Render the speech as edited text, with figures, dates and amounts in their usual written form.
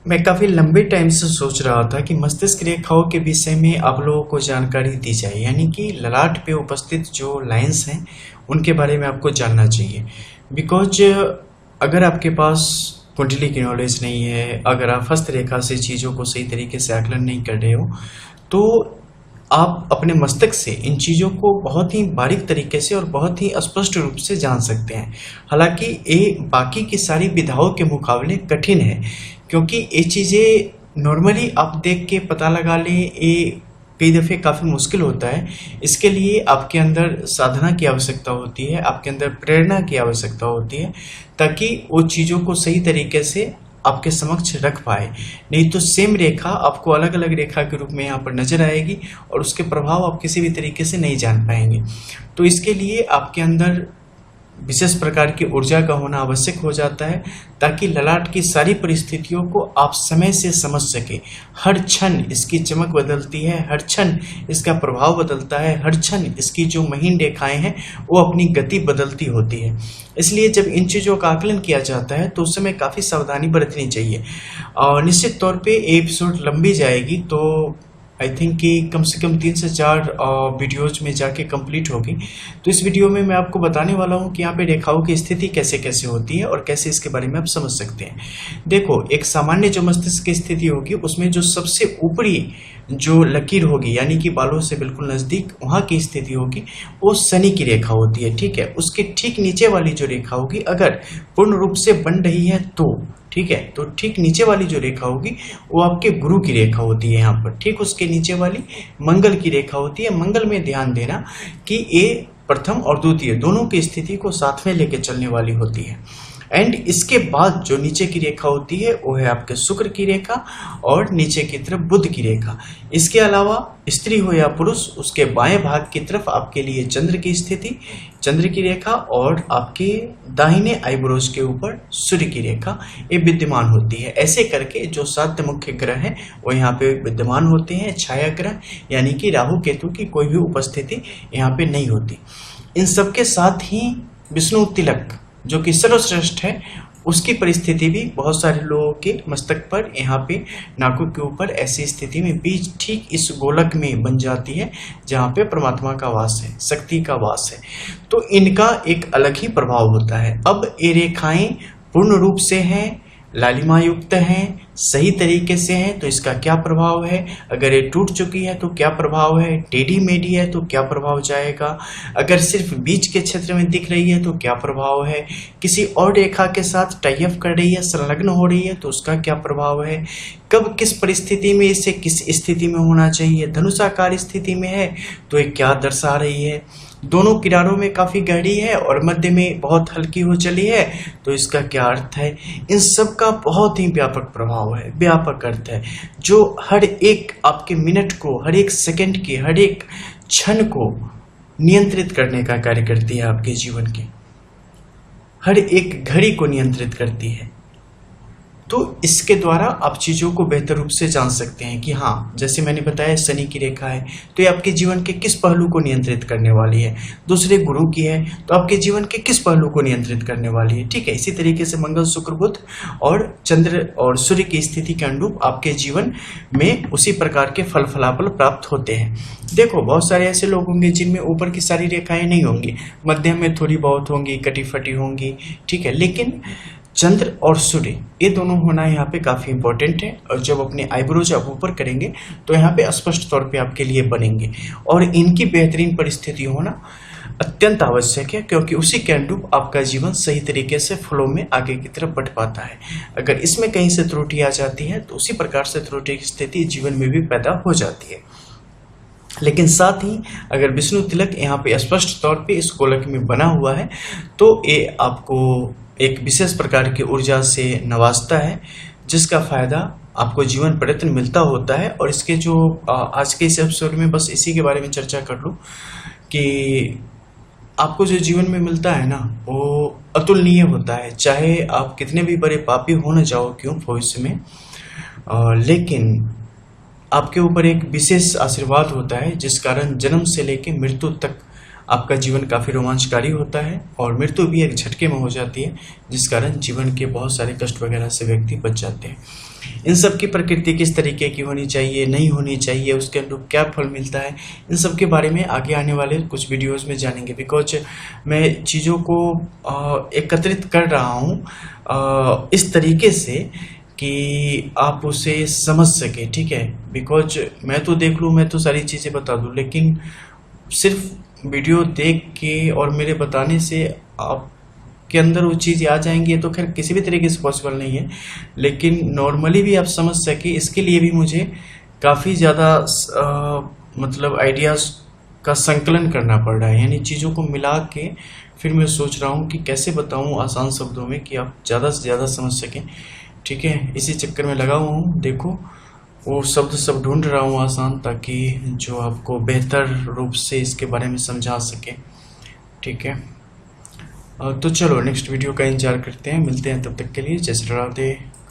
मैं काफ़ी लंबे टाइम से सोच रहा था कि मस्तिष्क रेखाओं के विषय में आप लोगों को जानकारी दी जाए, यानी कि ललाट पे उपस्थित जो लाइंस हैं उनके बारे में आपको जानना चाहिए। बिकॉज अगर आपके पास कुंडली की नॉलेज नहीं है, अगर आप हस्तरेखा से चीज़ों को सही तरीके से आकलन नहीं कर रहे हो, तो आप अपने मस्तिष्क से इन चीज़ों को बहुत ही बारीक तरीके से और बहुत ही स्पष्ट रूप से जान सकते हैं। हालांकि ये बाकी की सारी विधाओं के मुकाबले कठिन है, क्योंकि ये चीज़ें नॉर्मली आप देख के पता लगा लें, ये कई दफ़े काफ़ी मुश्किल होता है। इसके लिए आपके अंदर साधना की आवश्यकता होती है, आपके अंदर प्रेरणा की आवश्यकता होती है, ताकि वो चीज़ों को सही तरीके से आपके समक्ष रख पाए। नहीं तो सेम रेखा आपको अलग अलग रेखा के रूप में यहाँ पर नजर आएगी और उसके प्रभाव आप किसी भी तरीके से नहीं जान पाएंगे। तो इसके लिए आपके अंदर विशेष प्रकार की ऊर्जा का होना आवश्यक हो जाता है, ताकि ललाट की सारी परिस्थितियों को आप समय से समझ सके। हर क्षण इसकी चमक बदलती है, हर क्षण इसका प्रभाव बदलता है, हर क्षण इसकी जो महीन रेखाएं हैं वो अपनी गति बदलती होती है। इसलिए जब इन चीज़ों का आकलन किया जाता है तो उस समय काफ़ी सावधानी बरतनी चाहिए। और निश्चित तौर पे एपिसोड लंबी जाएगी, तो आई थिंक कि कम से कम 3 से 4 वीडियोज में जाके कंप्लीट होगी। तो इस वीडियो में मैं आपको बताने वाला हूँ कि यहाँ पे रेखाओं की स्थिति कैसे कैसे होती है और कैसे इसके बारे में आप समझ सकते हैं। देखो, एक सामान्य जो मस्तिष्क की स्थिति होगी उसमें जो सबसे ऊपरी जो लकीर होगी, यानी कि बालों से बिल्कुल नज़दीक वहाँ की स्थिति होगी, वो शनि की रेखा होती है। ठीक है, उसके ठीक नीचे वाली जो रेखा होगी अगर पूर्ण रूप से बन रही है तो ठीक है, तो ठीक नीचे वाली जो रेखा होगी वो आपके गुरु की रेखा होती है। यहाँ पर ठीक उसके नीचे वाली मंगल की रेखा होती है। मंगल में ध्यान देना कि ये प्रथम और द्वितीय दोनों की स्थिति को साथ में लेके चलने वाली होती है। एंड इसके बाद जो नीचे की रेखा होती है वो है आपके शुक्र की रेखा और नीचे की तरफ बुध की रेखा। इसके अलावा स्त्री हो या पुरुष, उसके बाएं भाग की तरफ आपके लिए चंद्र की स्थिति, चंद्र की रेखा, और आपके दाहिने आईब्रोज के ऊपर सूर्य की रेखा ये विद्यमान होती है। ऐसे करके जो 7 मुख्य ग्रह हैं वो यहाँ पे विद्यमान होते हैं। छाया ग्रह यानी कि राहु केतु की कोई भी उपस्थिति यहाँ पे नहीं होती। इन सबके साथ ही विष्णु तिलक जो कि सर्वश्रेष्ठ है, उसकी परिस्थिति भी बहुत सारे लोगों के मस्तक पर यहाँ पे नाकों के ऊपर ऐसी स्थिति में बीच ठीक इस गोलक में बन जाती है जहाँ पे परमात्मा का वास है, शक्ति का वास है। तो इनका एक अलग ही प्रभाव होता है। अब ये रेखाएं पूर्ण रूप से हैं, लालिमा युक्त हैं, सही तरीके से हैं, तो इसका क्या प्रभाव है। अगर ये टूट चुकी है तो क्या प्रभाव है, टेढ़ी मेढ़ी है तो क्या प्रभाव जाएगा, अगर सिर्फ बीच के क्षेत्र में दिख रही है तो क्या प्रभाव है, किसी और रेखा के साथ टाई अप कर रही है, संलग्न हो रही है तो उसका क्या प्रभाव है, कब किस परिस्थिति में इसे किस स्थिति में होना चाहिए, धनुषाकार स्थिति में है तो ये क्या दर्शा रही है, दोनों किनारों में काफी गहरी है और मध्य में बहुत हल्की हो चली है तो इसका क्या अर्थ है। इन सब का बहुत ही व्यापक प्रभाव है, व्यापक अर्थ है, जो हर एक आपके मिनट को, हर एक सेकंड की, हर एक क्षण को नियंत्रित करने का कार्य करती है। आपके जीवन के हर एक घड़ी को नियंत्रित करती है। तो इसके द्वारा आप चीज़ों को बेहतर रूप से जान सकते हैं कि हाँ, जैसे मैंने बताया शनि की रेखा है तो ये आपके जीवन के किस पहलू को नियंत्रित करने वाली है, दूसरे गुरु की है तो आपके जीवन के किस पहलू को नियंत्रित करने वाली है। ठीक है, इसी तरीके से मंगल, शुक्र, बुध और चंद्र और सूर्य की स्थिति के अनुरूप आपके जीवन में उसी प्रकार के फल फलाफल प्राप्त होते हैं। देखो, बहुत सारे ऐसे लोग होंगे जिनमें ऊपर की सारी रेखाएं नहीं होंगी, मध्यम में थोड़ी बहुत होंगी, कटी फटी होंगी। ठीक है, लेकिन चंद्र और सूर्य ये दोनों होना यहाँ पे काफ़ी इंपॉर्टेंट है। और जब अपने आईब्रोज आप ऊपर करेंगे तो यहाँ पे स्पष्ट तौर पे आपके लिए बनेंगे और इनकी बेहतरीन परिस्थिति होना अत्यंत आवश्यक है, क्योंकि उसी के अनुरूप आपका जीवन सही तरीके से फ्लो में आगे की तरफ बढ़ पाता है। अगर इसमें कहीं से त्रुटि आ जाती है तो उसी प्रकार से त्रुटि की स्थिति जीवन में भी पैदा हो जाती है। लेकिन साथ ही अगर विष्णु तिलक यहाँ पे स्पष्ट तौर पे इस गोलक में बना हुआ है तो ये आपको एक विशेष प्रकार की ऊर्जा से नवाजता है, जिसका फायदा आपको जीवन पर्यटन मिलता होता है। और इसके जो आज के इस एपिसोड में बस इसी के बारे में चर्चा कर लूँ कि आपको जो जीवन में मिलता है ना वो अतुलनीय होता है, चाहे आप कितने भी बड़े पापी हो न जाओ क्यों भविष्य में, लेकिन आपके ऊपर एक विशेष आशीर्वाद होता है जिस कारण जन्म से लेकर मृत्यु तक आपका जीवन काफ़ी रोमांचकारी होता है और मृत्यु भी एक झटके में हो जाती है, जिस कारण जीवन के बहुत सारे कष्ट वगैरह से व्यक्ति बच जाते हैं। इन सब की प्रकृति किस तरीके की होनी चाहिए, नहीं होनी चाहिए, उसके अनुरूप क्या फल मिलता है, इन सब के बारे में आगे आने वाले कुछ वीडियोस में जानेंगे। बिकॉज मैं चीज़ों को एकत्रित कर रहा हूँ इस तरीके से कि आप उसे समझ सके, ठीक है। बिकॉज मैं तो देख लूँ, मैं तो सारी चीज़ें बता दूँ, लेकिन सिर्फ वीडियो देख के और मेरे बताने से आप के अंदर वो चीज़ आ जाएंगी तो खैर किसी भी तरीके से पॉसिबल नहीं है, लेकिन नॉर्मली भी आप समझ सके इसके लिए भी मुझे काफ़ी ज़्यादा मतलब आइडियाज़ का संकलन करना पड़ रहा है, यानी चीज़ों को मिला के फिर मैं सोच रहा हूँ कि कैसे बताऊँ आसान शब्दों में कि आप ज़्यादा से ज़्यादा समझ सकें, ठीक है। इसी चक्कर में लगा हुआ हूँ, देखो वो शब्द सब ढूंढ रहा हूँ आसान, ताकि जो आपको बेहतर रूप से इसके बारे में समझा सके, ठीक है। तो चलो नेक्स्ट वीडियो का इंतजार करते हैं, मिलते हैं, तब तक के लिए जय श्री राधे।